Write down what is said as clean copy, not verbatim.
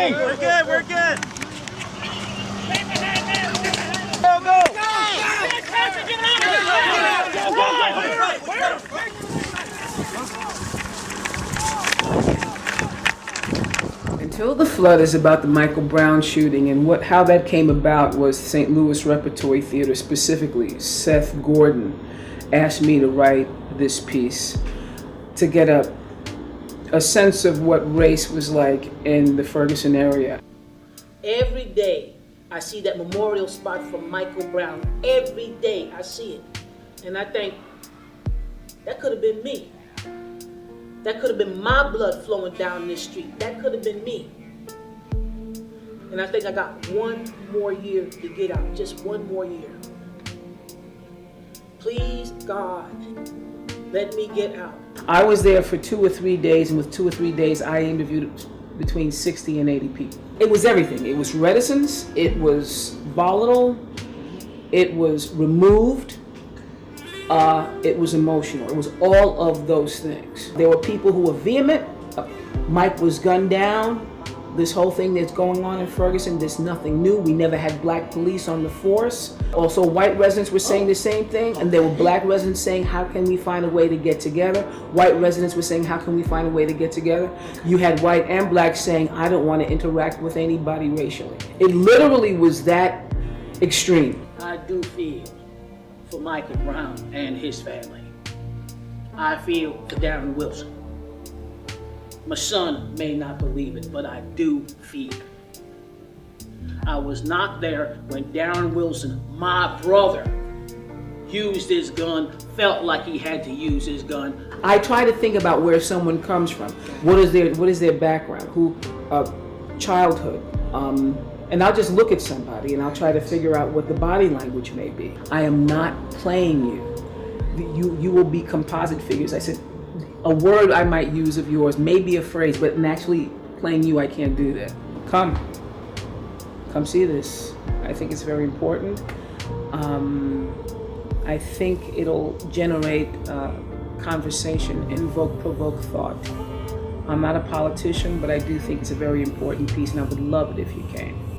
Hey, we're good, we're good. Go, go. Until the Flood is about the Michael Brown shooting, and how that came about was St. Louis Repertory Theater, specifically Seth Gordon asked me to write this piece to get a sense of what race was like in the Ferguson area. Every day I see that memorial spot for Michael Brown. Every day I see it. And I think, that could have been me. That could have been my blood flowing down this street. That could have been me. And I think I got one more year to get out. Just one more year. Please, God, let me get out. I was there for 2 or 3 days, and with 2 or 3 days, I interviewed between 60 and 80 people. It was everything. It was reticence, it was volatile, it was removed, it was emotional. It was all of those things. There were people who were vehement. Mike was gunned down. This whole thing that's going on in Ferguson, there's nothing new. We never had black police on the force. Also, white residents were saying the same thing, and there were black residents saying, how can we find a way to get together? White residents were saying, how can we find a way to get together? You had white and black saying, I don't want to interact with anybody racially. It literally was that extreme. I do feel for Michael Brown and his family. I feel for Darren Wilson. My son may not believe it, but I do feel. I was not there when Darren Wilson, my brother, used his gun, felt like he had to use his gun. I try to think about where someone comes from. What is their background? Childhood. And I'll just look at somebody and I'll try to figure out what the body language may be. I am not playing you. You will be composite figures. I said, a word I might use of yours, maybe a phrase, but in actually playing you, I can't do that. Come see this. I think it's very important. I think it'll generate conversation, provoke thought. I'm not a politician, but I do think it's a very important piece, and I would love it if you came.